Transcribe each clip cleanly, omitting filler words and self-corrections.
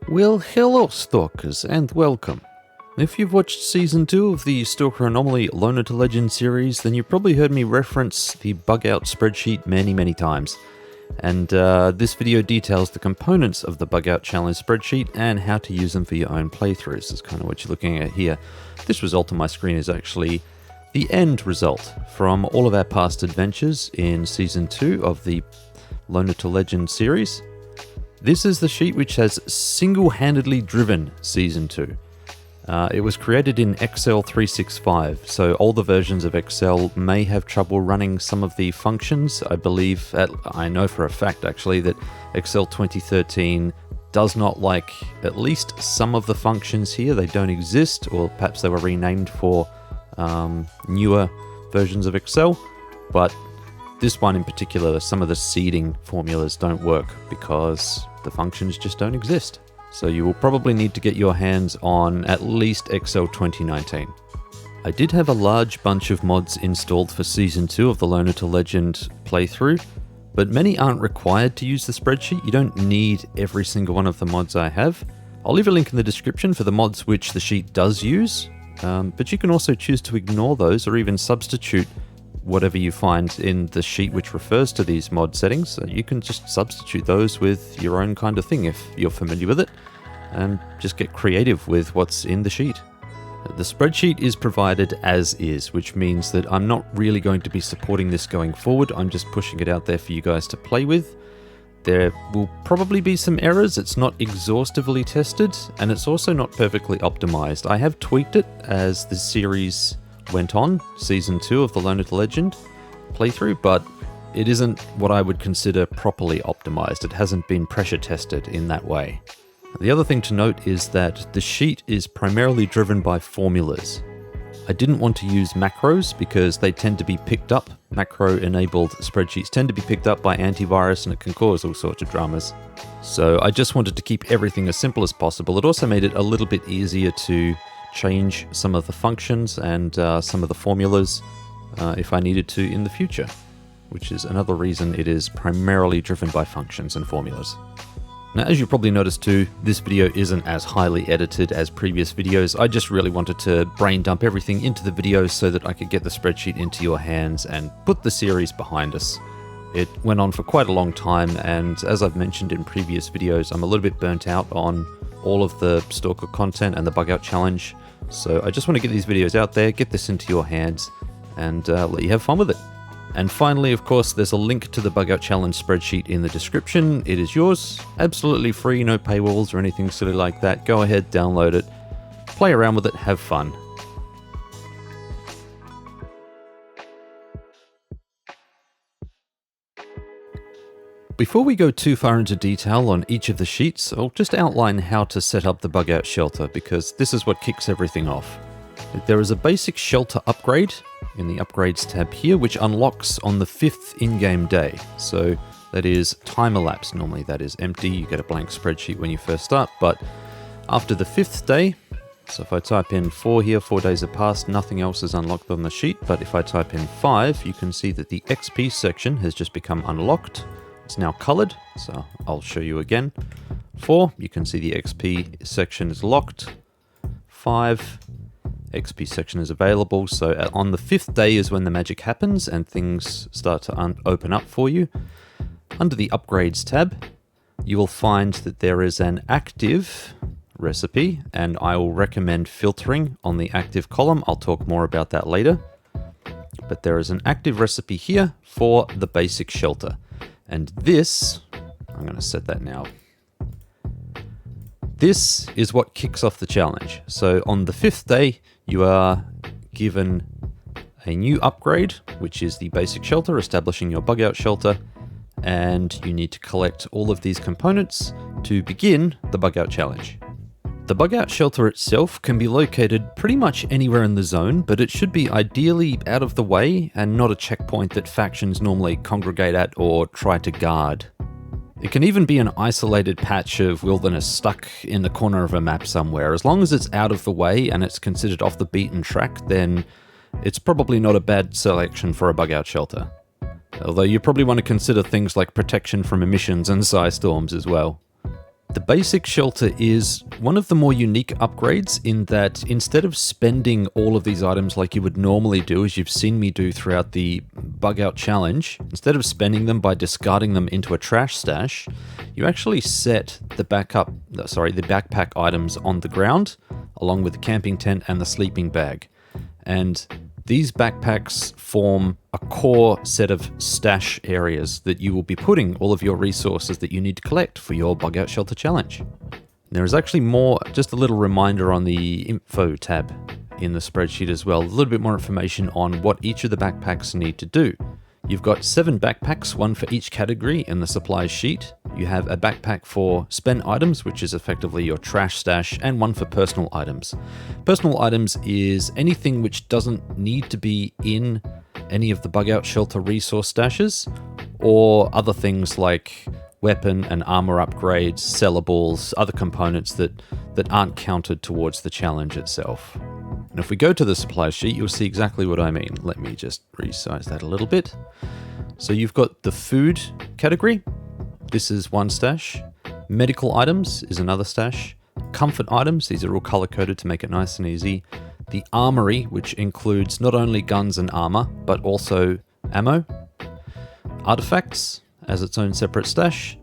Well, hello Stalkers, and welcome. If you've watched Season 2 of the Stalker Anomaly Loner to Legend series, then you've probably heard me reference the Bugout spreadsheet many times. And this video details the components of the Bugout challenge spreadsheet and how to use them for your own playthroughs. That's kind of what you're looking at here. This result on my screen is actually the end result from all of our past adventures in Season 2 of the Loner to Legend series. This is the sheet which has single-handedly driven Season 2. It was created in Excel 365, so older versions of Excel may have trouble running some of the functions. I know for a fact actually that Excel 2013 does not like at least some of the functions here. They don't exist, or perhaps they were renamed for newer versions of Excel, but this one in particular, some of the seeding formulas don't work because the functions just don't exist. So you will probably need to get your hands on at least Excel 2019. I did have a large bunch of mods installed for Season 2 of the Loner to Legend playthrough, but many aren't required to use the spreadsheet. You don't need every single one of the mods I have. I'll leave a link in the description for the mods which the sheet does use, but you can also choose to ignore those or even substitute whatever you find in the sheet which refers to these mod settings. You can just substitute those with your own kind of thing if you're familiar with it, and just get creative with what's in the sheet. The spreadsheet is provided as is, which means that I'm not really going to be supporting this going forward. I'm just pushing it out there for you guys to play with. There will probably be some errors. It's not exhaustively tested, and it's also not perfectly optimized. I have tweaked it as the series went on, Season 2 of the Loner to Legend playthrough, but it isn't what I would consider properly optimized. It hasn't been pressure tested in that way. The other thing to note is that the sheet is primarily driven by formulas. I didn't want to use macros because they tend to be picked up. Macro-enabled spreadsheets tend to be picked up by antivirus, and it can cause all sorts of dramas. So I just wanted to keep everything as simple as possible. It also made it a little bit easier to change some of the functions and some of the formulas if I needed to in the future, which is another reason it is primarily driven by functions and formulas. Now, as you probably noticed too, this video isn't as highly edited as previous videos. I just really wanted to brain dump everything into the video so that I could get the spreadsheet into your hands and put the series behind us. It went on for quite a long time, and as I've mentioned in previous videos, I'm a little bit burnt out on all of the Stalker content and the Bugout challenge. So I just want to get these videos out there, get this into your hands, and let you have fun with it. And finally, of course, there's a link to the Bugout challenge spreadsheet in the description. It is yours, absolutely free, no paywalls or anything silly like that. Go ahead, download it, play around with it, have fun. Before we go too far into detail on each of the sheets, I'll just outline how to set up the Bugout shelter, because this is what kicks everything off. There is a basic shelter upgrade in the Upgrades tab here, which unlocks on the 5th in-game day. So that is Time Elapsed. Normally that is empty, you get a blank spreadsheet when you first start, but after the 5th day, so if I type in 4 here, 4 days have passed, nothing else is unlocked on the sheet, but if I type in 5, you can see that the XP section has just become unlocked. It's now colored, so I'll show you again. 4, you can see the XP section is locked. 5, XP section is available. So on the 5th day is when the magic happens and things start to open up for you. Under the Upgrades tab, you will find that there is an active recipe, and I will recommend filtering on the active column. I'll talk more about that later. But there is an active recipe here for the basic shelter. And this, I'm going to set that now. This is what kicks off the challenge. So on the 5th day, you are given a new upgrade, which is the basic shelter, establishing your Bugout shelter. And you need to collect all of these components to begin the Bugout challenge. The Bugout shelter itself can be located pretty much anywhere in the zone, but it should be ideally out of the way and not a checkpoint that factions normally congregate at or try to guard. It can even be an isolated patch of wilderness stuck in the corner of a map somewhere. As long as it's out of the way and it's considered off the beaten track, then it's probably not a bad selection for a Bugout shelter. Although you probably want to consider things like protection from emissions and psi storms as well. The basic shelter is one of the more unique upgrades in that instead of spending all of these items like you would normally do, as you've seen me do throughout the Bugout challenge, instead of spending them by discarding them into a trash stash, you actually set the backpack items on the ground, along with the camping tent and the sleeping bag. And these backpacks form a core set of stash areas that you will be putting all of your resources that you need to collect for your Bugout Shelter challenge. There is actually more, just a little reminder on the info tab in the spreadsheet as well, a little bit more information on what each of the backpacks need to do. You've got 7 backpacks, one for each category in the supplies sheet. You have a backpack for spent items, which is effectively your trash stash, and one for personal items. Personal items is anything which doesn't need to be in any of the Bugout Shelter resource stashes, or other things like weapon and armor upgrades, sellables, other components that aren't counted towards the challenge itself. And if we go to the supply sheet, you'll see exactly what I mean. Let me just resize that a little bit. So you've got the food category. This is one stash. Medical items is another stash. Comfort items, these are all color-coded to make it nice and easy. The armory, which includes not only guns and armor, but also ammo. Artifacts, as its own separate stash.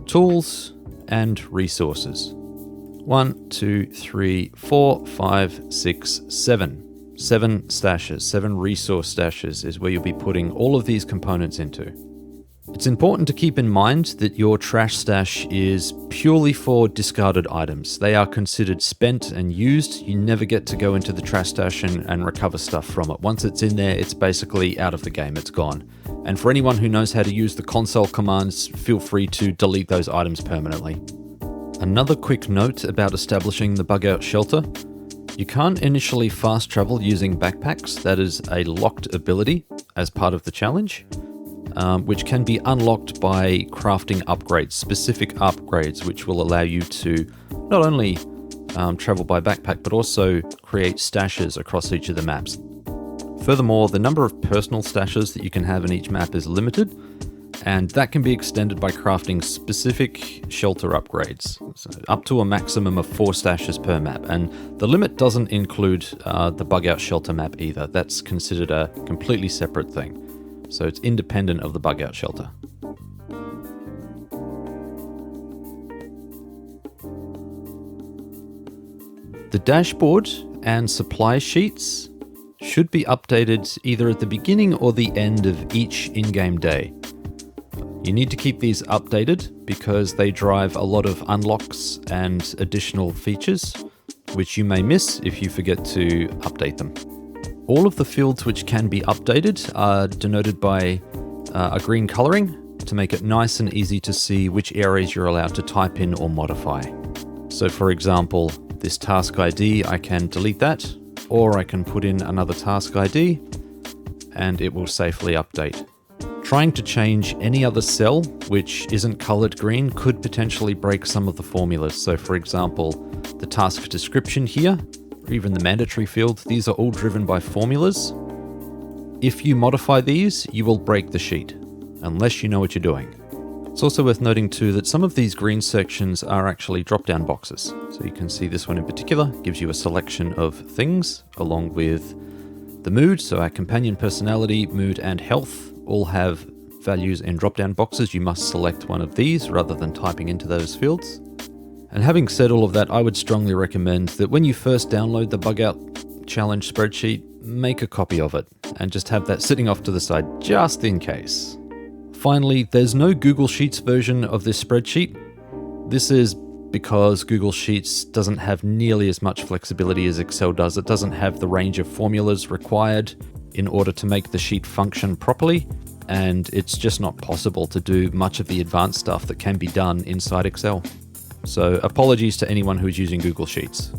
Tools, and resources. 1, 2, 3, 4, 5, 6, 7. 7 stashes, 7 resource stashes is where you'll be putting all of these components into. It's important to keep in mind that your trash stash is purely for discarded items. They are considered spent and used. You never get to go into the trash stash and recover stuff from it. Once it's in there, it's basically out of the game, it's gone. And for anyone who knows how to use the console commands, feel free to delete those items permanently. Another quick note about establishing the Bugout Shelter. You can't initially fast travel using backpacks. That is a locked ability as part of the challenge, which can be unlocked by crafting upgrades, specific upgrades, which will allow you to not only travel by backpack, but also create stashes across each of the maps. Furthermore, the number of personal stashes that you can have in each map is limited, and that can be extended by crafting specific shelter upgrades, so up to a maximum of 4 stashes per map. And the limit doesn't include the Bugout Shelter map either. That's considered a completely separate thing. So it's independent of the Bugout Shelter. The dashboard and supply sheets should be updated either at the beginning or the end of each in-game day. You need to keep these updated because they drive a lot of unlocks and additional features, which you may miss if you forget to update them. All of the fields which can be updated are denoted by a green coloring to make it nice and easy to see which areas you're allowed to type in or modify. So for example, this task ID, I can delete that, or I can put in another task ID and it will safely update. Trying to change any other cell which isn't colored green could potentially break some of the formulas. So for example, the task description here, or even the mandatory field, these are all driven by formulas. If you modify these, you will break the sheet, unless you know what you're doing. It's also worth noting too that some of these green sections are actually drop-down boxes. So you can see this one in particular gives you a selection of things along with the mood. So our companion personality, mood, and health all have values in drop-down boxes. You must select one of these rather than typing into those fields. And having said all of that, I would strongly recommend that when you first download the Bugout Challenge spreadsheet, make a copy of it and just have that sitting off to the side just in case. Finally, there's no Google Sheets version of this spreadsheet. This is because Google Sheets doesn't have nearly as much flexibility as Excel does. It doesn't have the range of formulas required in order to make the sheet function properly, and it's just not possible to do much of the advanced stuff that can be done inside Excel. So apologies to anyone who's using Google Sheets.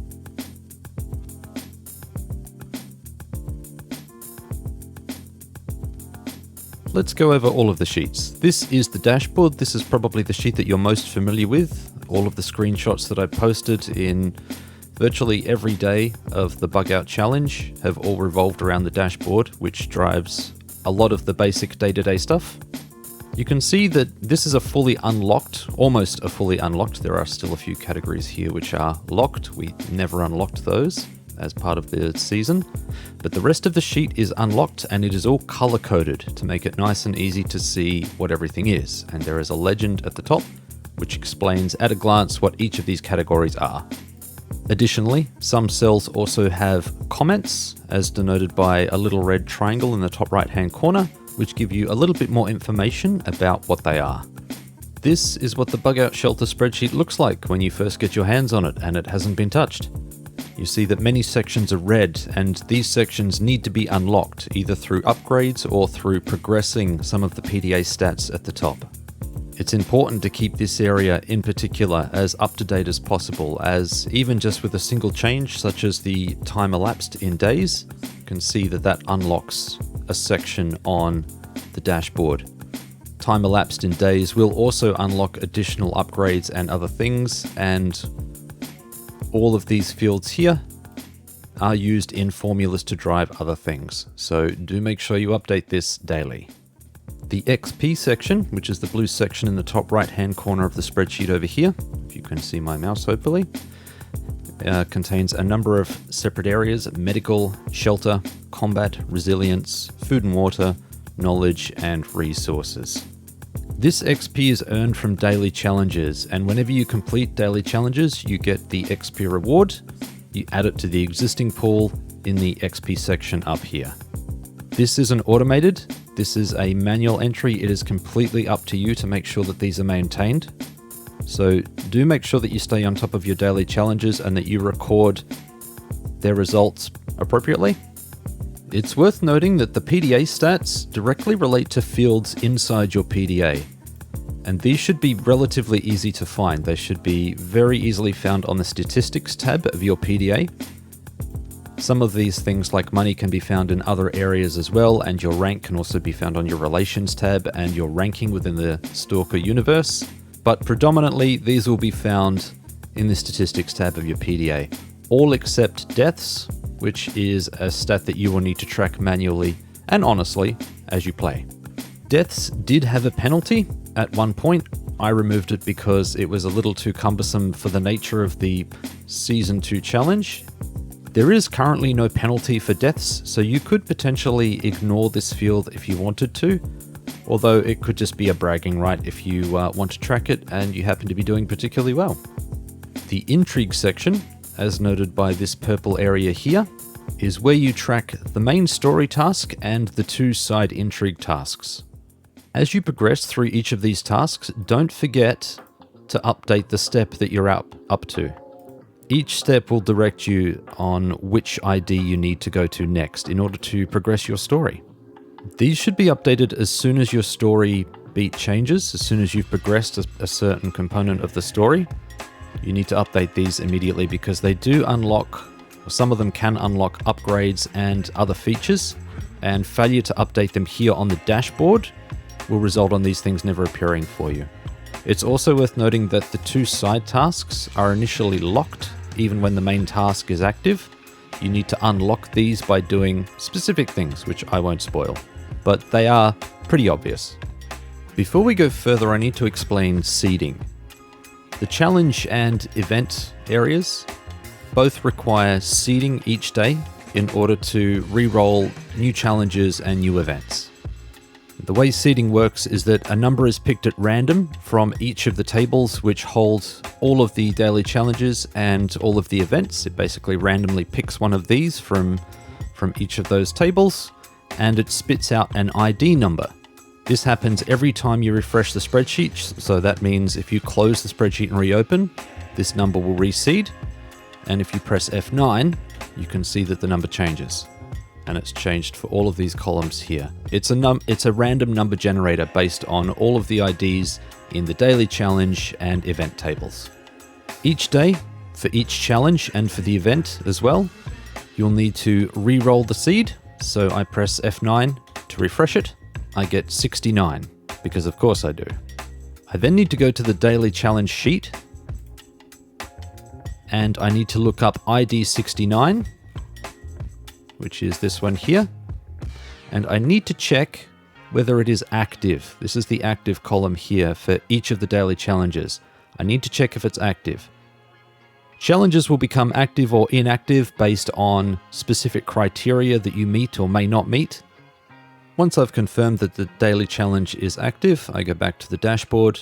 Let's go over all of the sheets. This is the dashboard. This is probably the sheet that you're most familiar with. All of the screenshots that I posted in virtually every day of the Bugout Challenge have all revolved around the dashboard, which drives a lot of the basic day-to-day stuff. You can see that this is a fully unlocked, almost a fully unlocked. There are still a few categories here which are locked. We never unlocked those as part of the season, but the rest of the sheet is unlocked and it is all color coded to make it nice and easy to see what everything is. And there is a legend at the top which explains at a glance what each of these categories are. Additionally, some cells also have comments, as denoted by a little red triangle in the top right hand corner, which give you a little bit more information about what they are. This is what the Bugout Shelter spreadsheet looks like when you first get your hands on it and it hasn't been touched. You see that many sections are red, and these sections need to be unlocked, either through upgrades or through progressing some of the PDA stats at the top. It's important to keep this area in particular as up to date as possible, as even just with a single change such as the time elapsed in days, you can see that that unlocks a section on the dashboard. Time elapsed in days will also unlock additional upgrades and other things, and all of these fields here are used in formulas to drive other things. So do make sure you update this daily. The XP section, which is the blue section in the top right hand corner of the spreadsheet over here, if you can see my mouse hopefully, contains a number of separate areas: medical, shelter, combat, resilience, food and water, knowledge, and resources. This XP is earned from daily challenges, and whenever you complete daily challenges, you get the XP reward. You add it to the existing pool in the XP section up here. This isn't automated. This is a manual entry. It is completely up to you to make sure that these are maintained. So do make sure that you stay on top of your daily challenges and that you record their results appropriately. It's worth noting that the PDA stats directly relate to fields inside your PDA, and these should be relatively easy to find. They should be very easily found on the statistics tab of your PDA. Some of these things like money can be found in other areas as well, and your rank can also be found on your relations tab and your ranking within the Stalker universe. But predominantly these will be found in the statistics tab of your PDA, all except deaths, which is a stat that you will need to track manually and honestly as you play. Deaths did have a penalty at one point. I removed it because it was a little too cumbersome for the nature of the Season 2 challenge. There is currently no penalty for deaths, so you could potentially ignore this field if you wanted to, although it could just be a bragging right if you want to track it and you happen to be doing particularly well. The intrigue section, as noted by this purple area here, is where you track the main story task and the two side intrigue tasks. As you progress through each of these tasks, don't forget to update the step that you're up to. Each step will direct you on which ID you need to go to next in order to progress your story. These should be updated as soon as your story beat changes, as soon as you've progressed a certain component of the story. You need to update these immediately because they do unlock, or some of them can unlock upgrades and other features, and failure to update them here on the dashboard will result on these things never appearing for you. It's also worth noting that the two side tasks are initially locked even when the main task is active. You need to unlock these by doing specific things, which I won't spoil, but they are pretty obvious. Before we go further, I need to explain seeding. The challenge and event areas both require seeding each day in order to re-roll new challenges and new events. The way seeding works is that a number is picked at random from each of the tables which hold all of the daily challenges and all of the events. It basically randomly picks one of these from each of those tables, and it spits out an ID number. This happens every time you refresh the spreadsheet, so that means if you close the spreadsheet and reopen, this number will reseed, and if you press F9, you can see that the number changes. And it's changed for all of these columns here. It's a random number generator based on all of the IDs in the daily challenge and event tables. Each day, for each challenge and for the event as well, you'll need to re-roll the seed. So I press F9 to refresh it. I get 69, because of course I do. I then need to go to the daily challenge sheet, and I need to look up ID 69, which is this one here, and I need to check whether it is active. This is the active column here for each of the daily challenges. I need to check if it's active. Challenges will become active or inactive based on specific criteria that you meet or may not meet. Once I've confirmed that the daily challenge is active, I go back to the dashboard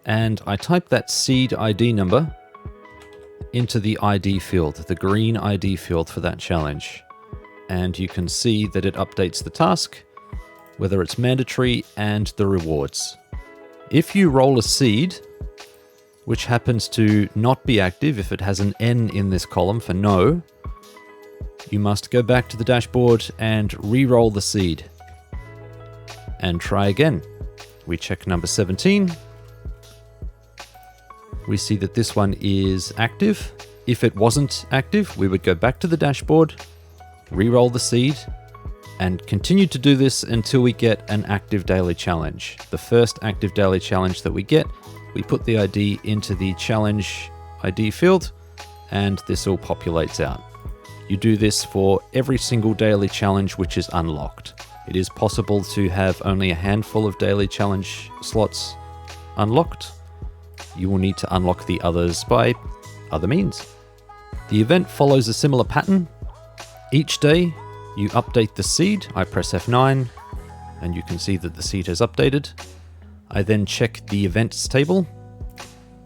and I type that seed ID number into the ID field, the green ID field for that challenge. And you can see that it updates the task, whether it's mandatory, and the rewards. If you roll a seed, which happens to not be active, if it has an N in this column for no, you must go back to the dashboard and re-roll the seed. And try again. We check number 17. We see that this one is active. If it wasn't active, we would go back to the dashboard, re-roll the seed, and continue to do this until we get an active daily challenge. The first active daily challenge that we get, we put the ID into the challenge ID field, and this all populates out. You do this for every single daily challenge which is unlocked. It is possible to have only a handful of daily challenge slots unlocked. You will need to unlock the others by other means. The event follows a similar pattern. Each day, you update the seed. I press F9, and you can see that the seed has updated. I then check the events table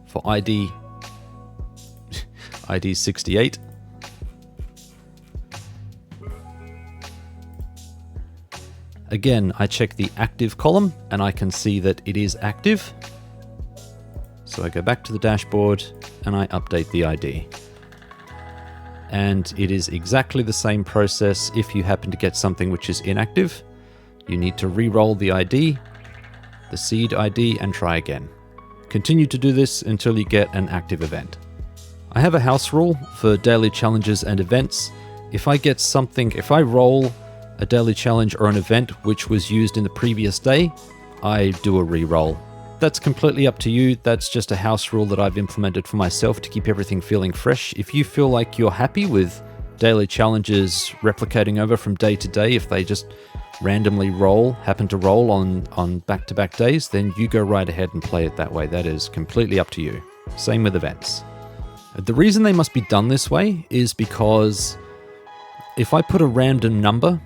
for ID 68. Again, I check the active column, and I can see that it is active. So I go back to the dashboard, and I update the ID. And it is exactly the same process if you happen to get something which is inactive. You need to re-roll the ID, the seed ID, and try again. Continue to do this until you get an active event. I have a house rule for daily challenges and events. If I roll a daily challenge or an event which was used in the previous day, I do a re-roll. That's completely up to you. That's just a house rule that I've implemented for myself to keep everything feeling fresh. If you feel like you're happy with daily challenges replicating over from day to day, if they just randomly happen to roll on back-to-back days, then you go right ahead and play it that way. That is completely up to you. Same with events. The reason they must be done this way is because if I put a random number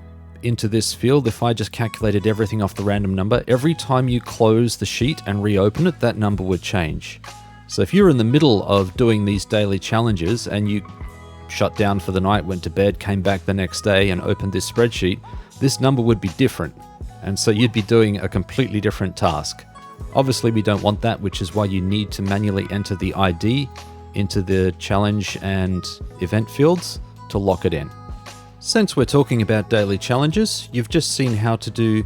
into this field, if I just calculated everything off the random number, every time you close the sheet and reopen it, that number would change. So if you're in the middle of doing these daily challenges and you shut down for the night, went to bed, came back the next day and opened this spreadsheet, this number would be different. And so you'd be doing a completely different task. Obviously we don't want that, which is why you need to manually enter the ID into the challenge and event fields to lock it in. Since we're talking about daily challenges, you've just seen how to do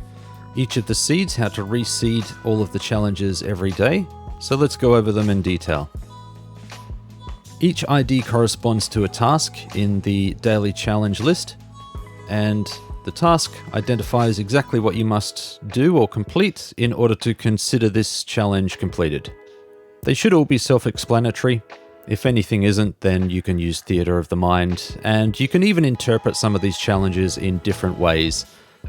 each of the seeds, how to reseed all of the challenges every day. So let's go over them in detail. Each ID corresponds to a task in the daily challenge list, and the task identifies exactly what you must do or complete in order to consider this challenge completed. They should all be self-explanatory. If anything isn't, then you can use theater of the mind, and you can even interpret some of these challenges in different ways.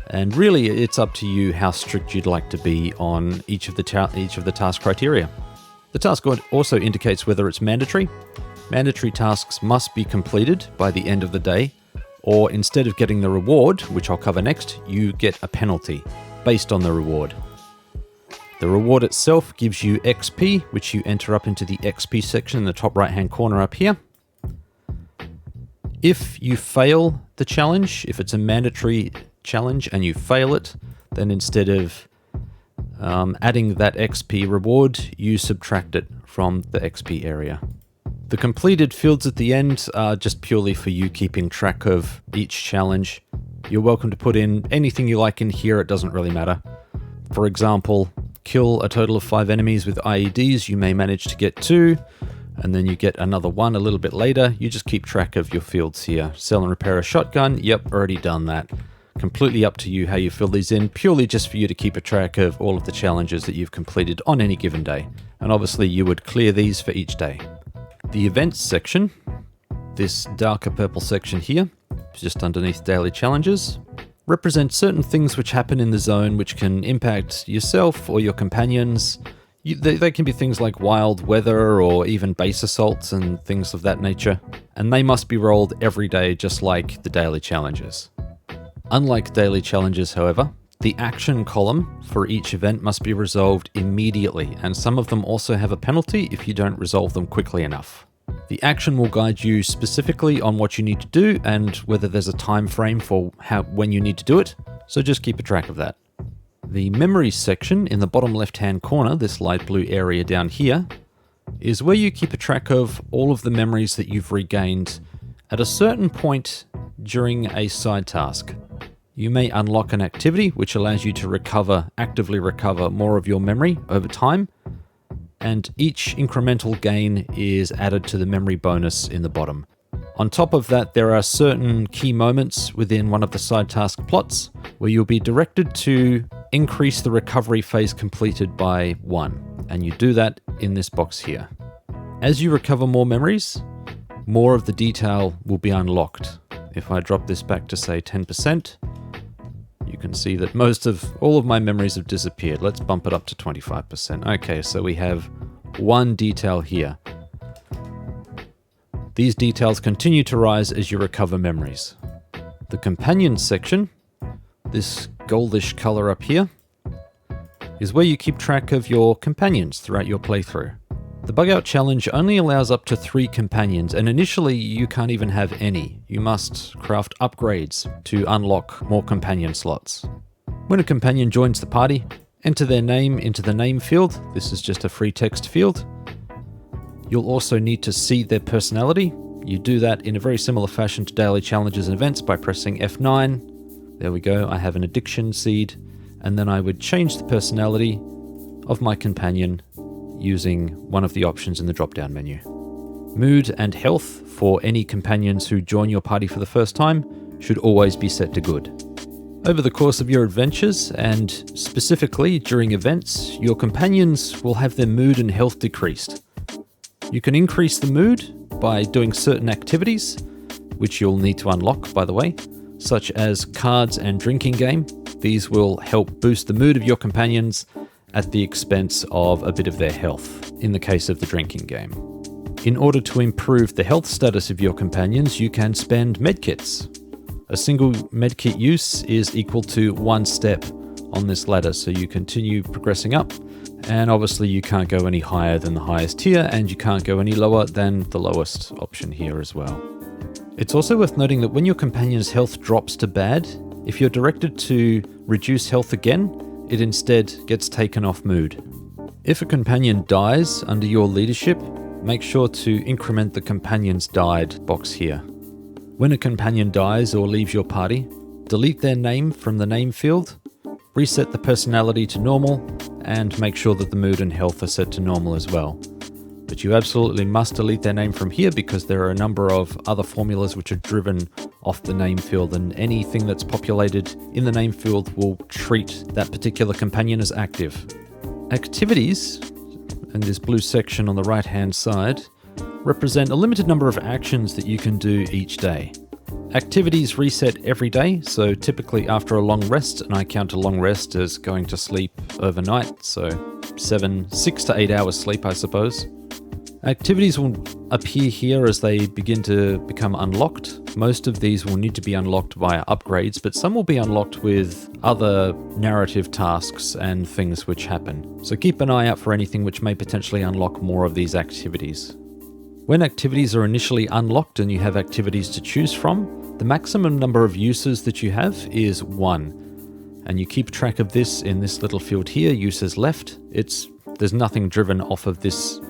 And really, it's up to you how strict you'd like to be on each of the task criteria. The task also indicates whether it's mandatory. Mandatory tasks must be completed by the end of the day, or instead of getting the reward, which I'll cover next, you get a penalty based on the reward. The reward itself gives you XP, which you enter up into the XP section in the top right-hand corner up here. If you fail the challenge, if it's a mandatory challenge and you fail it, then instead of adding that XP reward, you subtract it from the XP area. The completed fields at the end are just purely for you keeping track of each challenge. You're welcome to put in anything you like in here, it doesn't really matter. For example, kill a total of 5 enemies with IEDs, you may manage to get 2, and then you get another 1 a little bit later. You just keep track of your fields here. Sell and repair a shotgun, yep, already done that. Completely up to you how you fill these in, purely just for you to keep a track of all of the challenges that you've completed on any given day. And obviously you would clear these for each day. The events section, this darker purple section here, is just underneath daily challenges. represent certain things which happen in the zone which can impact yourself or your companions. They can be things like wild weather or even base assaults and things of that nature, and they must be rolled every day just like the daily challenges. Unlike daily challenges, however, the action column for each event must be resolved immediately, and some of them also have a penalty if you don't resolve them quickly enough. The action will guide you specifically on what you need to do and whether there's a time frame for when you need to do it, so just keep a track of that. The memories section in the bottom left-hand corner, this light blue area down here, is where you keep a track of all of the memories that you've regained at a certain point during a side task. You may unlock an activity which allows you to actively recover more of your memory over time, and each incremental gain is added to the memory bonus in the bottom. On top of that, there are certain key moments within one of the side task plots where you'll be directed to increase the recovery phase completed by 1, and you do that in this box here. As you recover more memories, more of the detail will be unlocked. If I drop this back to say 10%, you can see that all of my memories have disappeared. Let's bump it up to 25%. Okay, so we have one detail here. These details continue to rise as you recover memories. The companions section, this goldish color up here, is where you keep track of your companions throughout your playthrough. The Bugout challenge only allows up to 3 companions, and initially you can't even have any. You must craft upgrades to unlock more companion slots. When a companion joins the party, enter their name into the name field. This is just a free text field. You'll also need to seed their personality. You do that in a very similar fashion to daily challenges and events by pressing F9. There we go, I have an addiction seed, and then I would change the personality of my companion using one of the options in the drop-down menu. Mood and health for any companions who join your party for the first time should always be set to good. Over the course of your adventures, and specifically during events, your companions will have their mood and health decreased. You can increase the mood by doing certain activities, which you'll need to unlock, by the way, such as cards and drinking game. These will help boost the mood of your companions at the expense of a bit of their health, in the case of the drinking game. In order to improve the health status of your companions, you can spend medkits. A single medkit use is equal to 1 step on this ladder, so you continue progressing up, and obviously you can't go any higher than the highest tier, and you can't go any lower than the lowest option here as well. It's also worth noting that when your companion's health drops to bad, if you're directed to reduce health again, it instead gets taken off mood. If a companion dies under your leadership, make sure to increment the companion's died box here. When a companion dies or leaves your party, delete their name from the name field, reset the personality to normal, and make sure that the mood and health are set to normal as well. But you absolutely must delete their name from here because there are a number of other formulas which are driven off the name field, and anything that's populated in the name field will treat that particular companion as active. Activities, in this blue section on the right hand side, represent a limited number of actions that you can do each day. Activities reset every day, so typically after a long rest, and I count a long rest as going to sleep overnight, so 6 to 8 hours sleep, I suppose. Activities will appear here as they begin to become unlocked. Most of these will need to be unlocked via upgrades, but some will be unlocked with other narrative tasks and things which happen. So keep an eye out for anything which may potentially unlock more of these activities. When activities are initially unlocked and you have activities to choose from, the maximum number of uses that you have is 1. And you keep track of this in this little field here, uses left. There's nothing driven off of this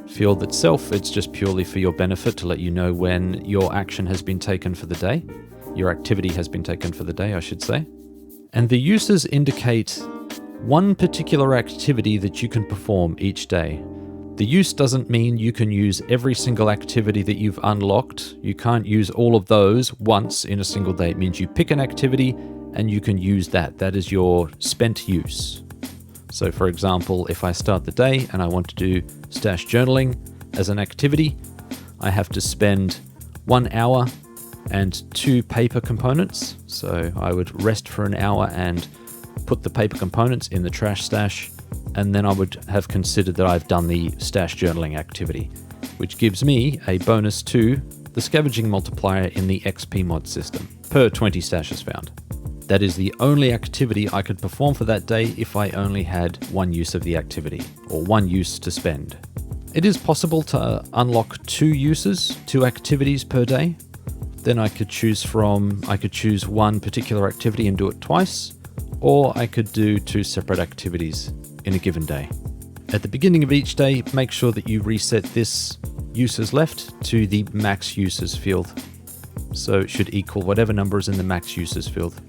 field itself, it's just purely for your benefit to let you know when your action has been taken for the day. Your activity has been taken for the day, I should say. And the uses indicate one particular activity that you can perform each day. The use doesn't mean you can use every single activity that you've unlocked. You can't use all of those once in a single day. It means you pick an activity and you can use that. That is your spent use. So for example, if I start the day and I want to do stash journaling as an activity, I have to spend 1 hour and 2 paper components. So I would rest for an hour and put the paper components in the trash stash, and then I would have considered that I've done the stash journaling activity, which gives me a bonus to the scavenging multiplier in the XP mod system, per 20 stashes found. That is the only activity I could perform for that day if I only had 1 use of the activity, or 1 use to spend. It is possible to unlock 2 uses, 2 activities per day. Then I could choose 1 particular activity and do it twice, or I could do 2 separate activities in a given day. At the beginning of each day, make sure that you reset this uses left to the max uses field. So it should equal whatever number is in the max uses field.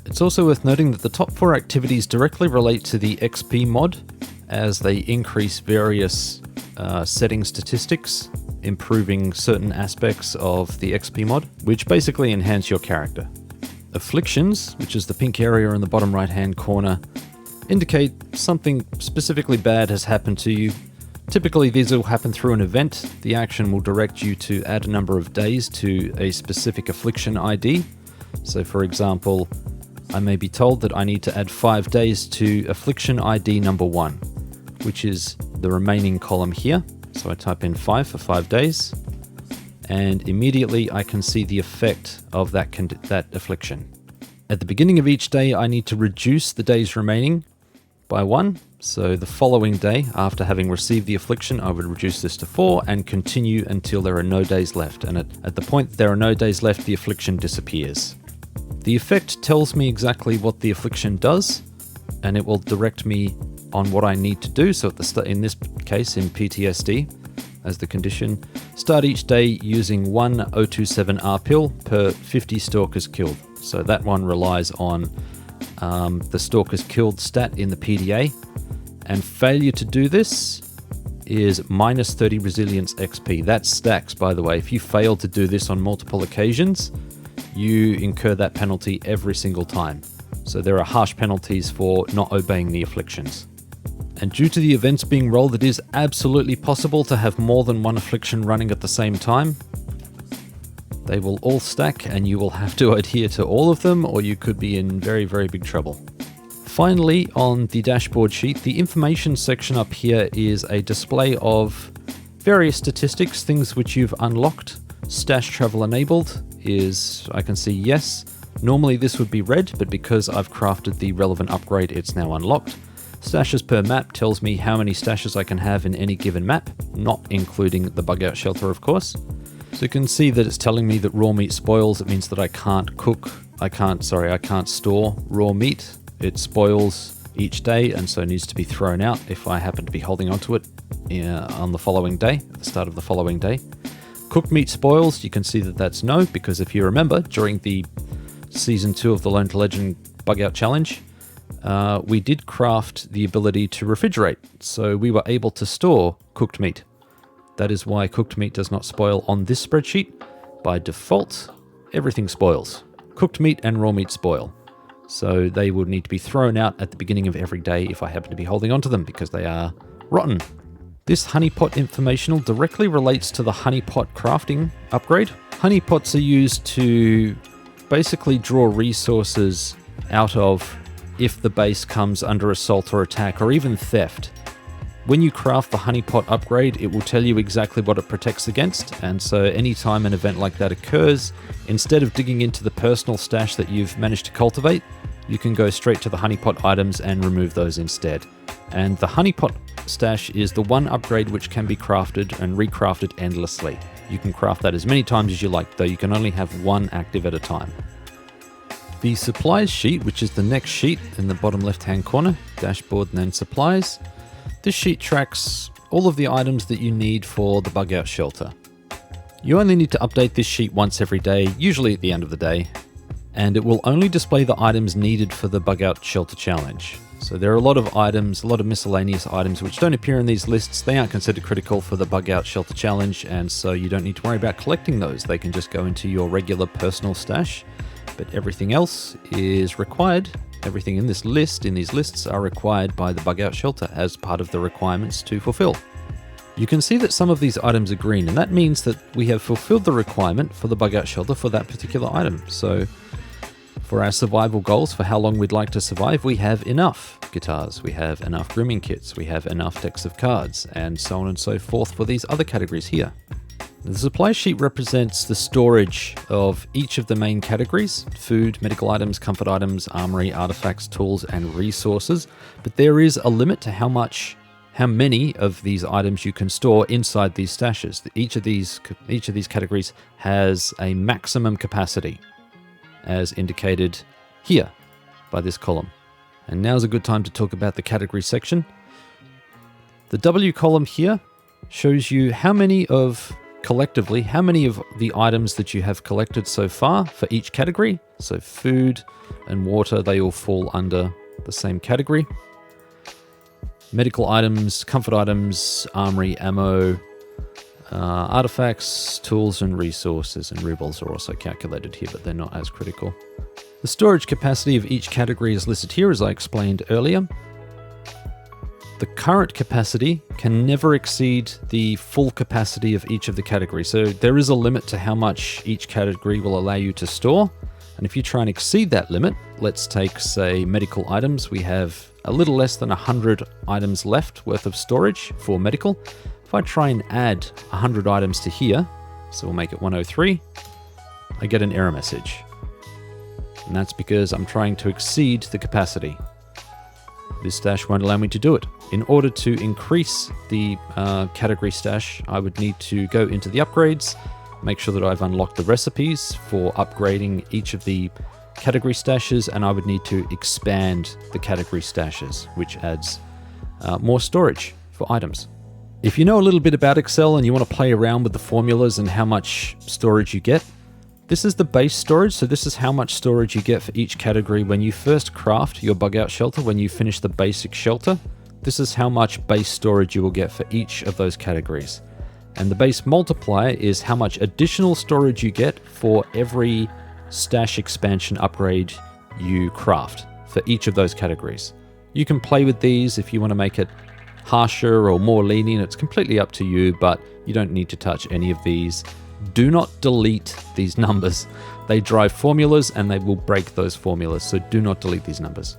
It's also worth noting that the top 4 activities directly relate to the XP mod, as they increase various setting statistics, improving certain aspects of the XP mod, which basically enhance your character. Afflictions, which is the pink area in the bottom right hand corner, indicate something specifically bad has happened to you. Typically these will happen through an event. The action will direct you to add a number of days to a specific affliction ID. So for example, I may be told that I need to add 5 days to affliction ID number 1, which is the remaining column here. So I type in 5 for 5 days, and immediately I can see the effect of that affliction. At the beginning of each day, I need to reduce the days remaining by 1. So the following day, after having received the affliction, I would reduce this to 4 and continue until there are no days left. And at the point that there are no days left, the affliction disappears. The effect tells me exactly what the affliction does, and it will direct me on what I need to do. So in this case, in PTSD, as the condition, start each day using 1 027R pill per 50 stalkers killed. So that one relies on the stalkers killed stat in the PDA, and failure to do this is minus 30 resilience XP. That stacks, by the way. If you fail to do this on multiple occasions, you incur that penalty every single time. So there are harsh penalties for not obeying the afflictions. And due to the events being rolled, it is absolutely possible to have more than 1 affliction running at the same time. They will all stack and you will have to adhere to all of them, or you could be in very, very big trouble. Finally, on the dashboard sheet, the information section up here is a display of various statistics, things which you've unlocked. Stash travel enabled is, I can see yes. Normally this would be red, but because I've crafted the relevant upgrade, it's now unlocked. Stashes per map tells me how many stashes I can have in any given map, not including the Bugout shelter, of course. So you can see that it's telling me that raw meat spoils. It means that I can't store raw meat. It spoils each day, and so it needs to be thrown out if I happen to be holding onto it on the following day, at the start of the following day. Cooked meat spoils, you can see that that's no, because if you remember, during the Season 2 of the Learn to Legend Bugout Challenge, we did craft the ability to refrigerate, so we were able to store cooked meat. That is why cooked meat does not spoil on this spreadsheet. By default, everything spoils. Cooked meat and raw meat spoil. So they would need to be thrown out at the beginning of every day if I happen to be holding onto them, because they are rotten. This honeypot informational directly relates to the honeypot crafting upgrade. Honeypots are used to basically draw resources out of if the base comes under assault or attack, or even theft. When you craft the honeypot upgrade, it will tell you exactly what it protects against, and so anytime an event like that occurs, instead of digging into the personal stash that you've managed to cultivate, you can go straight to the honeypot items and remove those instead. And the honeypot stash is the one upgrade which can be crafted and recrafted endlessly. You can craft that as many times as you like, though you can only have one active at a time. The supplies sheet, which is the next sheet in the bottom left-hand corner, dashboard and then supplies. This sheet tracks all of the items that you need for the Bugout shelter. You only need to update this sheet once every day, usually at the end of the day, and it will only display the items needed for the Bugout shelter challenge. So there are a lot of items, a lot of miscellaneous items which don't appear in these lists. They aren't considered critical for the Bugout shelter challenge, and so you don't need to worry about collecting those. They can just go into your regular personal stash, but everything else is required. Everything in these lists are required by the Bugout shelter as part of the requirements to fulfill. You can see that some of these items are green, and that means that we have fulfilled the requirement for the Bugout shelter for that particular item. So for our survival goals, for how long we'd like to survive, we have enough guitars, we have enough grooming kits, we have enough decks of cards, and so on and so forth for these other categories here. The supply sheet represents the storage of each of the main categories: food, medical items, comfort items, armory, artifacts, tools, and resources. But there is a limit to how many of these items you can store inside these stashes. Each of these categories has a maximum capacity, as indicated here by this column. And now's a good time to talk about the category section. The W column here shows you collectively how many of the items that you have collected so far for each category. So food and water, they all fall under the same category. Medical items, comfort items, armory, ammo, artifacts, tools, and resources, and rubles are also calculated here, but they're not as critical. The storage capacity of each category is listed here, as I explained earlier. The current capacity can never exceed the full capacity of each of the categories. So there is a limit to how much each category will allow you to store. And if you try and exceed that limit, let's take, say, medical items. We have a little less than 100 items left worth of storage for medical. If I try and add 100 items to here, so we'll make it 103, I get an error message. And that's because I'm trying to exceed the capacity. This stash won't allow me to do it. In order to increase the category stash, I would need to go into the upgrades, make sure that I've unlocked the recipes for upgrading each of the category stashes, and I would need to expand the category stashes, which adds more storage for items. If you know a little bit about Excel and you want to play around with the formulas and how much storage you get, this is the base storage. So this is how much storage you get for each category when you first craft your Bugout shelter. When you finish the basic shelter, this is how much base storage you will get for each of those categories. And the base multiplier is how much additional storage you get for every stash expansion upgrade you craft for each of those categories. You can play with these if you want to make it harsher or more lenient. It's completely up to you, but you don't need to touch any of these. Do not delete these numbers. They drive formulas and they will break those formulas, so do not delete these numbers.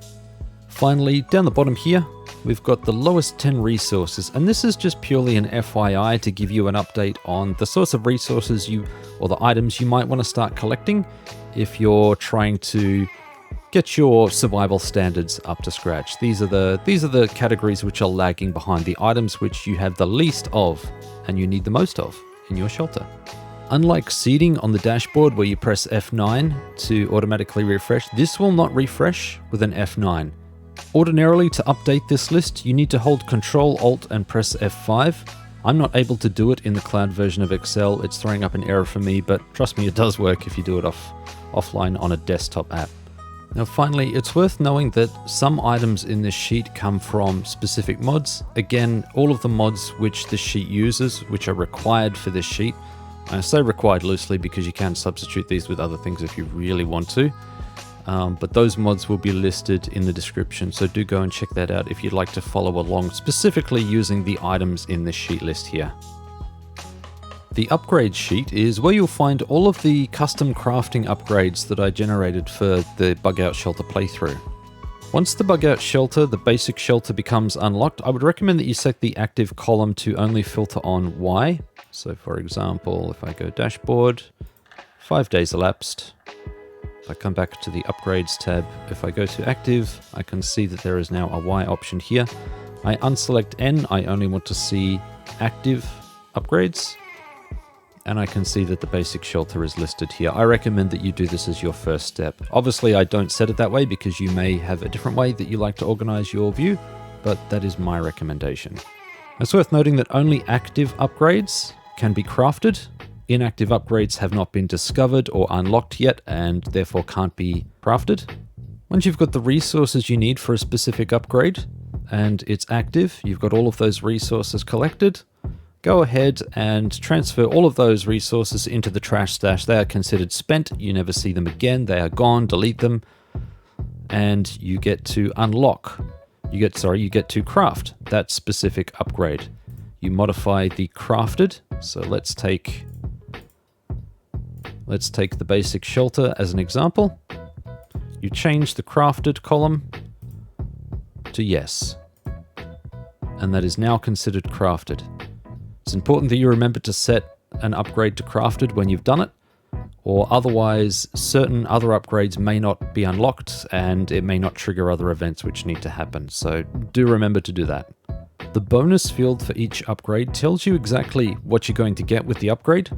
Finally, down the bottom here, we've got the lowest 10 resources, and this is just purely an FYI to give you an update on the sorts of resources or the items you might want to start collecting if you're trying to get your survival standards up to scratch. These are the categories which are lagging behind, the items which you have the least of and you need the most of in your shelter. Unlike seeding on the dashboard where you press F9 to automatically refresh, this will not refresh with an F9. Ordinarily, to update this list, you need to hold Control, Alt, and press F5. I'm not able to do it in the cloud version of Excel. It's throwing up an error for me, but trust me, it does work if you do it offline on a desktop app. Now finally, it's worth knowing that some items in this sheet come from specific mods. Again, all of the mods which this sheet uses, which are required for this sheet, I say required loosely because you can substitute these with other things if you really want to. But those mods will be listed in the description, so do go and check that out if you'd like to follow along, specifically using the items in this sheet list here. The upgrade sheet is where you'll find all of the custom crafting upgrades that I generated for the Bugout shelter playthrough. Once the Bugout shelter, the basic shelter, becomes unlocked, I would recommend that you set the active column to only filter on Y. So for example, if I go dashboard, 5 days elapsed. If I come back to the upgrades tab, if I go to active, I can see that there is now a Y option here. I unselect N, I only want to see active upgrades. And I can see that the basic shelter is listed here. I recommend that you do this as your first step. Obviously, I don't set it that way because you may have a different way that you like to organize your view, but that is my recommendation. It's worth noting that only active upgrades can be crafted. Inactive upgrades have not been discovered or unlocked yet and therefore can't be crafted. Once you've got the resources you need for a specific upgrade and it's active, you've got all of those resources collected, go ahead and transfer all of those resources into the trash stash. They are considered spent. You never see them again. They are gone. Delete them. And you get to unlock. You get to craft that specific upgrade. you modify the crafted. So let's take the basic shelter as an example. You change the crafted column to yes. And that is now considered crafted. It's important that you remember to set an upgrade to crafted when you've done it, or otherwise certain other upgrades may not be unlocked and it may not trigger other events which need to happen. So do remember to do that. The bonus field for each upgrade tells you exactly what you're going to get with the upgrade.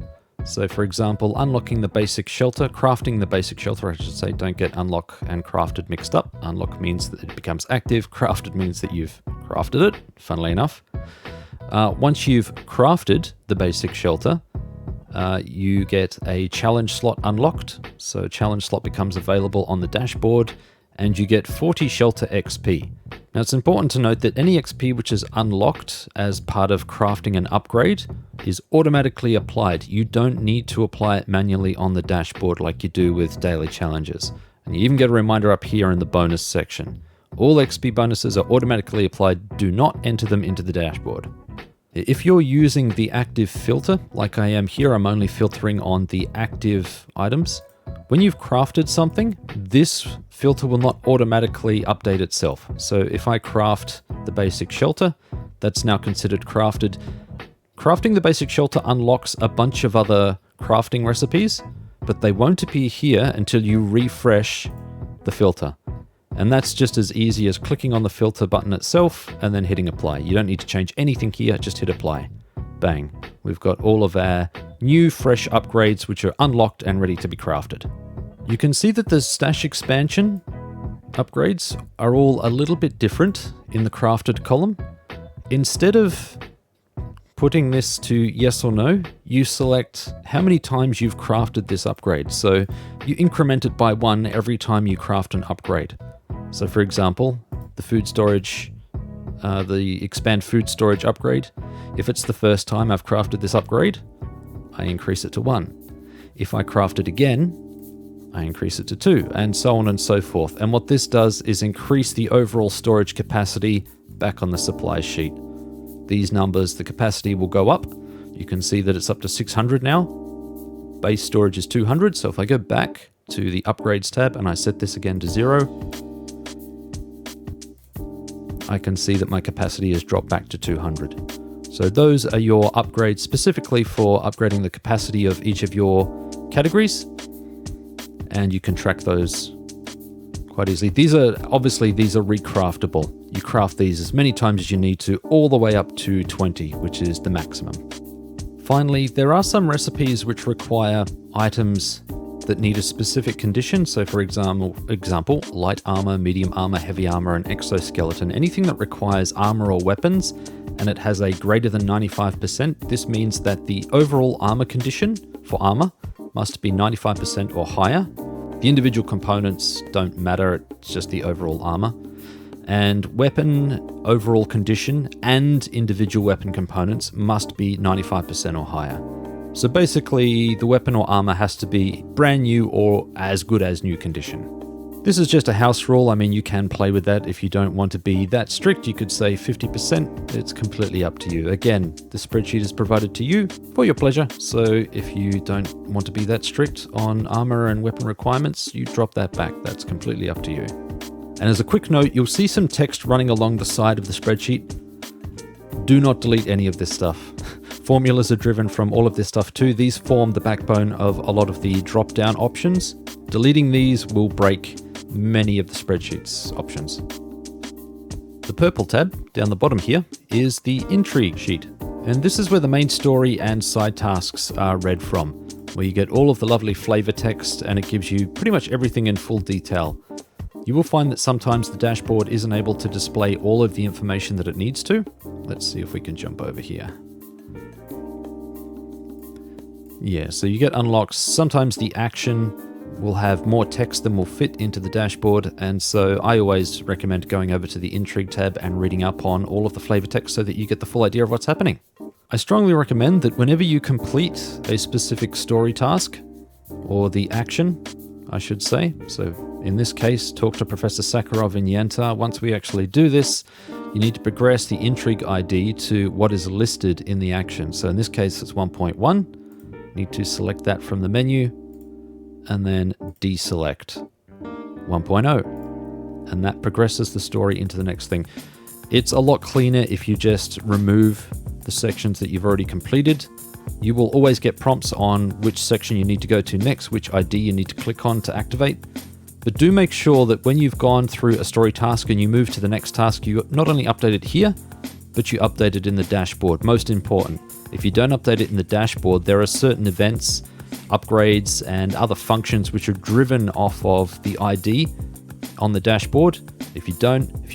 So for example, unlocking the basic shelter, crafting the basic shelter, I should say, don't get unlock and crafted mixed up. Unlock means that it becomes active, crafted means that you've crafted it, funnily enough. Once you've crafted the basic shelter, you get a challenge slot unlocked. So challenge slot becomes available on the dashboard and you get 40 shelter XP. Now it's important to note that any XP which is unlocked as part of crafting an upgrade is automatically applied. You don't need to apply it manually on the dashboard like you do with daily challenges. And you even get a reminder up here in the bonus section. All XP bonuses are automatically applied. Do not enter them into the dashboard. If you're using the active filter, like I am here, I'm only filtering on the active items. When you've crafted something, this filter will not automatically update itself. So if I craft the basic shelter, that's now considered crafted. Crafting the basic shelter unlocks a bunch of other crafting recipes, but they won't appear here until you refresh the filter. And that's just as easy as clicking on the filter button itself and then hitting apply. You don't need to change anything here, just hit apply. Bang. We've got all of our new fresh upgrades which are unlocked and ready to be crafted. You can see that the stash expansion upgrades are all a little bit different in the crafted column. Instead of putting this to yes or no, you select how many times you've crafted this upgrade. So you increment it by 1 every time you craft an upgrade. So for example, the food storage, the expand food storage upgrade, if it's the first time I've crafted this upgrade, I increase it to 1. If I craft it again, I increase it to 2, and so on and so forth. And what this does is increase the overall storage capacity back on the supply sheet. These numbers, the capacity will go up. You can see that it's up to 600 now. Base storage is 200, so if I go back to the upgrades tab and I set this again to 0, I can see that my capacity has dropped back to 200. So those are your upgrades specifically for upgrading the capacity of each of your categories. And you can track those quite easily. These are recraftable. You craft these as many times as you need to, all the way up to 20, which is the maximum. Finally, there are some recipes which require items that need a specific condition. So for example, light armor, medium armor, heavy armor, and exoskeleton. Anything that requires armor or weapons, and it has a greater than 95%, this means that the overall armor condition for armor must be 95% or higher. The individual components don't matter, it's just the overall armor. And weapon overall condition and individual weapon components must be 95% or higher. So basically, the weapon or armor has to be brand new or as good as new condition. This is just a house rule. I mean, you can play with that. If you don't want to be that strict, you could say 50%. It's completely up to you. Again, the spreadsheet is provided to you for your pleasure. So if you don't want to be that strict on armor and weapon requirements, you drop that back. That's completely up to you. And as a quick note, you'll see some text running along the side of the spreadsheet. Do not delete any of this stuff. Formulas are driven from all of this stuff too. These form the backbone of a lot of the drop-down options. Deleting these will break many of the spreadsheet's options. The purple tab down the bottom here is the intrigue sheet. And this is where the main story and side tasks are read from, where you get all of the lovely flavor text and it gives you pretty much everything in full detail. You will find that sometimes the dashboard isn't able to display all of the information that it needs to. Let's see if we can jump over here. Yeah, so you get unlocks. Sometimes the action will have more text than will fit into the dashboard, and so I always recommend going over to the Intrigue tab and reading up on all of the flavor text so that you get the full idea of what's happening. I strongly recommend that whenever you complete a specific story task, or the action, I should say, so in this case, talk to Professor Sakharov in Yenta. Once we actually do this, you need to progress the intrigue ID to what is listed in the action. So in this case, it's 1.1. Need to select that from the menu and then deselect 1.0. And that progresses the story into the next thing. It's a lot cleaner if you just remove the sections that you've already completed. You will always get prompts on which section you need to go to next, which ID you need to click on to activate. But do make sure that when you've gone through a story task and you move to the next task, you not only update it here, but you update it in the dashboard. Most important, if you don't update it in the dashboard, there are certain events, upgrades, and other functions which are driven off of the ID on the dashboard. If you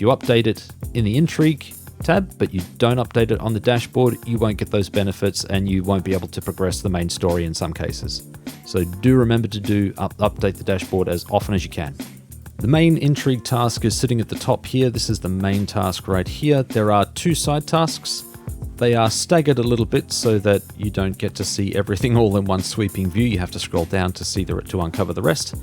update it in the intrigue tab, but you don't update it on the dashboard, you won't get those benefits and you won't be able to progress the main story in some cases. So do remember to update the dashboard as often as you can. The main intrigue task is sitting at the top here. This is the main task right here. There are 2 side tasks. They are staggered a little bit so that you don't get to see everything all in one sweeping view. You have to scroll down to uncover the rest.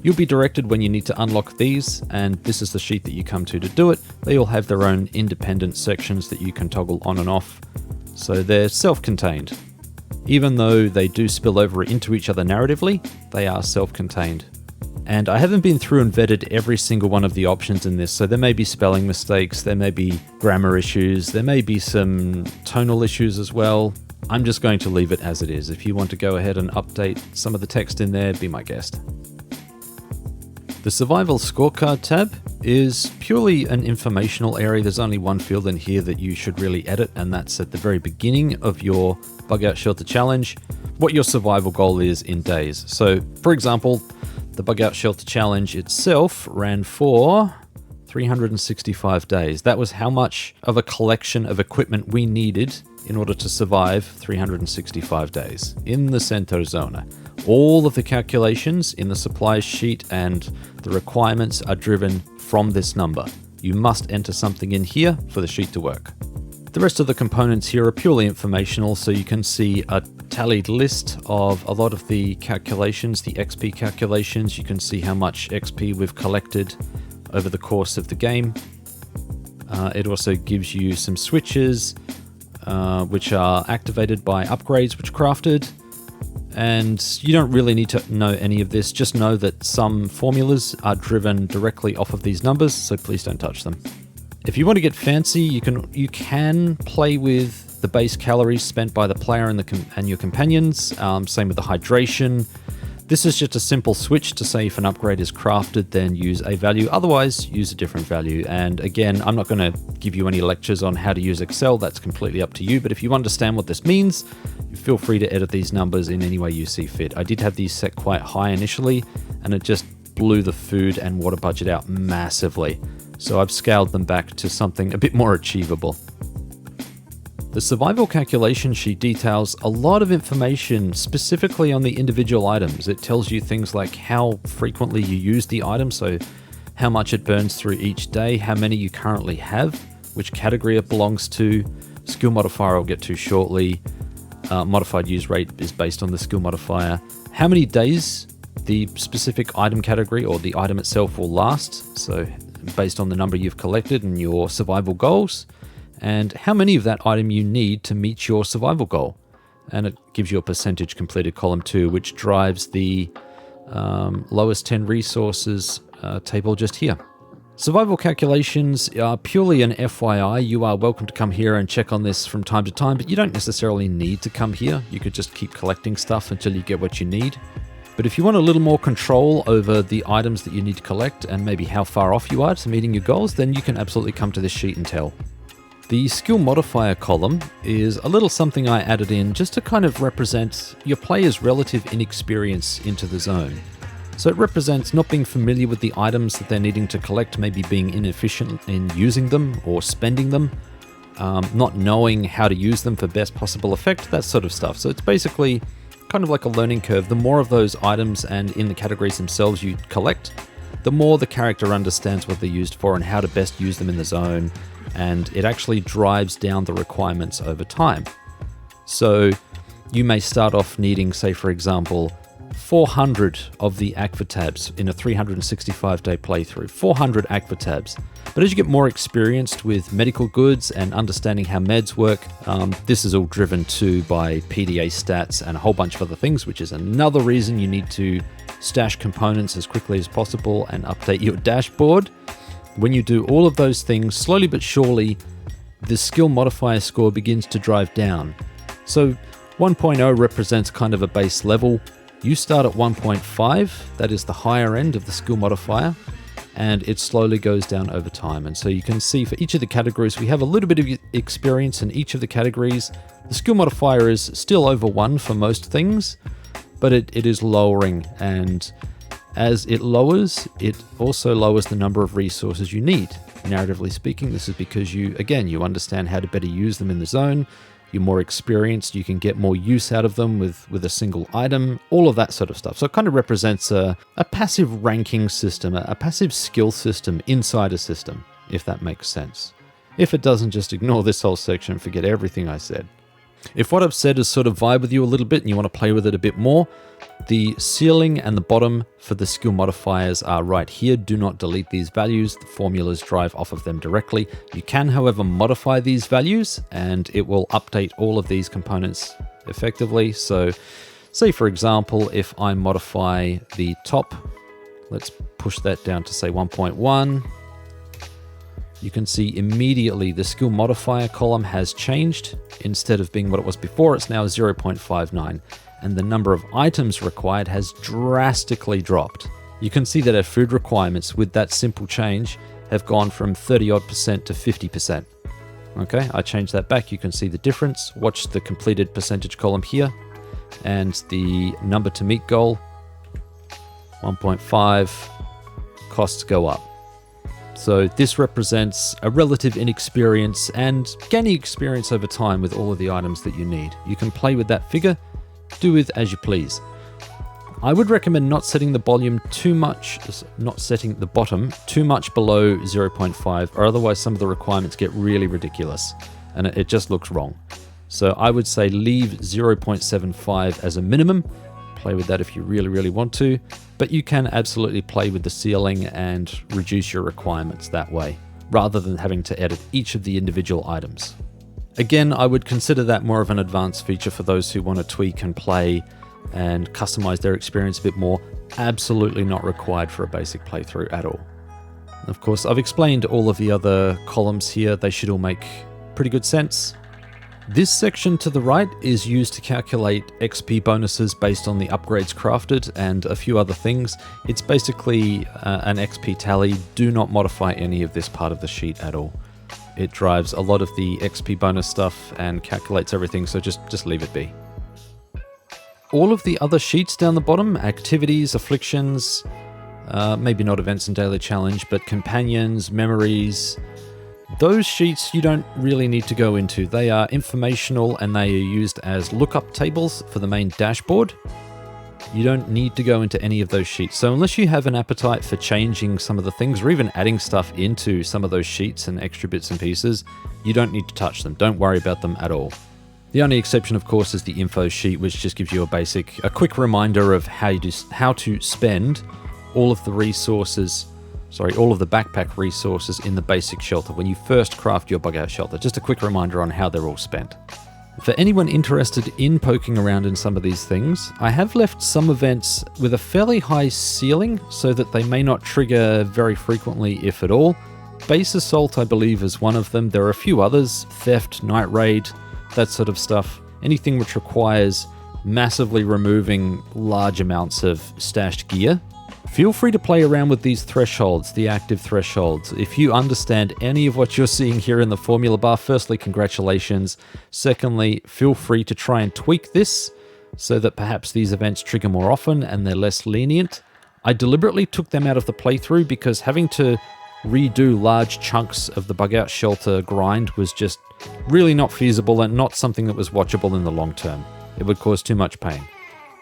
You'll be directed when you need to unlock these, and this is the sheet that you come to do it. They all have their own independent sections that you can toggle on and off, so they're self-contained. Even though they do spill over into each other narratively, they are self-contained. And I haven't been through and vetted every single one of the options in this, so there may be spelling mistakes, there may be grammar issues, there may be some tonal issues as well. I'm just going to leave it as it is. If you want to go ahead and update some of the text in there, be my guest. The Survival Scorecard tab is purely an informational area. There's only one field in here that you should really edit, and that's at the very beginning of your Bugout Shelter Challenge, what your survival goal is in days. So, for example, the Bugout Shelter Challenge itself ran for 365 days. That was how much of a collection of equipment we needed in order to survive 365 days in the center zone. All of the calculations in the supplies sheet and the requirements are driven from this number. You must enter something in here for the sheet to work. The rest of the components here are purely informational, so you can see a tallied list of a lot of the calculations, the XP calculations. You can see how much XP we've collected over the course of the game. It also gives you some switches, which are activated by upgrades which crafted. And you don't really need to know any of this. Just know that some formulas are driven directly off of these numbers, so please don't touch them. If you want to get fancy, you can play with the base calories spent by the player and your companions. Same with the hydration. This is just a simple switch to say if an upgrade is crafted, then use a value. Otherwise, use a different value. And again, I'm not going to give you any lectures on how to use Excel. That's completely up to you. But if you understand what this means, feel free to edit these numbers in any way you see fit. I did have these set quite high initially, and it just blew the food and water budget out massively. So I've scaled them back to something a bit more achievable. The survival calculation sheet details a lot of information specifically on the individual items. It tells you things like how frequently you use the item, so how much it burns through each day, how many you currently have, which category it belongs to, skill modifier I'll get to shortly. Modified use rate is based on the skill modifier. How many days the specific item category or the item itself will last, so based on the number you've collected and your survival goals, and how many of that item you need to meet your survival goal. And it gives you a percentage completed column too, which drives the lowest 10 resources table just here. Survival calculations are purely an FYI. You are welcome to come here and check on this from time to time, but you don't necessarily need to come here. You could just keep collecting stuff until you get what you need. But if you want a little more control over the items that you need to collect and maybe how far off you are to meeting your goals, then you can absolutely come to this sheet and tell. The skill modifier column is a little something I added in just to kind of represent your player's relative inexperience into the zone. So it represents not being familiar with the items that they're needing to collect, maybe being inefficient in using them or spending them, not knowing how to use them for best possible effect, that sort of stuff. So it's basically kind of like a learning curve. The more of those items and in the categories themselves you collect, the more the character understands what they're used for and how to best use them in the zone, and it actually drives down the requirements over time. So you may start off needing, say for example, 400 of the Aqua tabs in a 365-day playthrough. 400 Aqua tabs. But as you get more experienced with medical goods and understanding how meds work, this is all driven too by PDA stats and a whole bunch of other things, which is another reason you need to stash components as quickly as possible and update your dashboard. When you do all of those things, slowly but surely, the skill modifier score begins to drive down. So 1.0 represents kind of a base level. You start at 1.5, that is the higher end of the skill modifier, and it slowly goes down over time. And so you can see for each of the categories, we have a little bit of experience in each of the categories. The skill modifier is still over 1 for most things, but it is lowering, and as it lowers, it also lowers the number of resources you need. Narratively speaking, this is because you understand how to better use them in the zone. You're more experienced, you can get more use out of them with a single item, all of that sort of stuff. So it kind of represents a passive ranking system, a passive skill system inside a system, if that makes sense. If it doesn't, just ignore this whole section and forget everything I said. If what I've said has sort of vibe with you a little bit and you want to play with it a bit more, the ceiling and the bottom for the skill modifiers are right here. Do not delete these values. The formulas drive off of them directly. You can, however, modify these values and it will update all of these components effectively. So say, for example, if I modify the top, let's push that down to say 1.1. You can see immediately the skill modifier column has changed. Instead of being what it was before, it's now 0.59. And the number of items required has drastically dropped. You can see that our food requirements with that simple change have gone from 30-odd% to 50%. Okay, I changed that back. You can see the difference. Watch the completed percentage column here. And the number to meet goal, 1.5, costs go up. So this represents a relative inexperience and gaining experience over time with all of the items that you need. You can play with that figure, do with as you please. I would recommend not setting the volume too much, not setting the bottom too much below 0.5, or otherwise some of the requirements get really ridiculous and it just looks wrong. So I would say leave 0.75 as a minimum. Play with that if you really, really want to, but you can absolutely play with the ceiling and reduce your requirements that way, rather than having to edit each of the individual items. Again, I would consider that more of an advanced feature for those who want to tweak and play and customize their experience a bit more. Absolutely not required for a basic playthrough at all. Of course, I've explained all of the other columns here. They should all make pretty good sense. This section to the right is used to calculate XP bonuses based on the upgrades crafted and a few other things. It's basically an XP tally. Do not modify any of this part of the sheet at all. It drives a lot of the XP bonus stuff and calculates everything, so just leave it be. All of the other sheets down the bottom, activities, afflictions, maybe not events and daily challenge, but companions, memories, those sheets you don't really need to go into. They are informational and they are used as lookup tables for the main dashboard. You don't need to go into any of those sheets. So unless you have an appetite for changing some of the things or even adding stuff into some of those sheets and extra bits and pieces, you don't need to touch them. Don't worry about them at all. The only exception, of course, is the info sheet, which just gives you a quick reminder of how to spend all of the resources, all of the backpack resources in the basic shelter when you first craft your Bugout shelter. Just a quick reminder on how they're all spent. For anyone interested in poking around in some of these things, I have left some events with a fairly high ceiling so that they may not trigger very frequently, if at all. Base Assault, I believe, is one of them. There are a few others, Theft, Night Raid, that sort of stuff. Anything which requires massively removing large amounts of stashed gear. Feel free to play around with these thresholds, the active thresholds. If you understand any of what you're seeing here in the formula bar, firstly, congratulations. Secondly, feel free to try and tweak this so that perhaps these events trigger more often and they're less lenient. I deliberately took them out of the playthrough because having to redo large chunks of the Bugout shelter grind was just really not feasible and not something that was watchable in the long term. It would cause too much pain.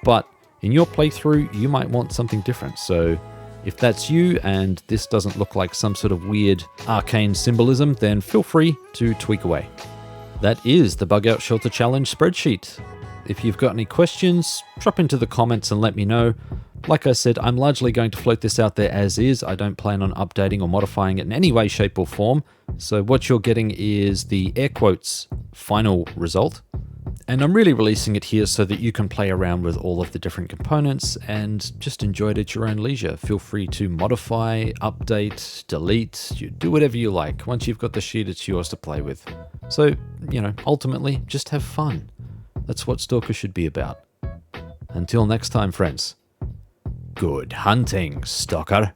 But in your playthrough, you might want something different. So if that's you and this doesn't look like some sort of weird arcane symbolism, then feel free to tweak away. That is the Bugout Shelter Challenge spreadsheet. If you've got any questions, drop into the comments and let me know. Like I said, I'm largely going to float this out there as is. I don't plan on updating or modifying it in any way, shape, or form. So what you're getting is the air quotes final result. And I'm really releasing it here so that you can play around with all of the different components and just enjoy it at your own leisure. Feel free to modify, update, delete, you do whatever you like. Once you've got the sheet, it's yours to play with. So, ultimately, just have fun. That's what Stalker should be about. Until next time, friends. Good hunting, Stalker.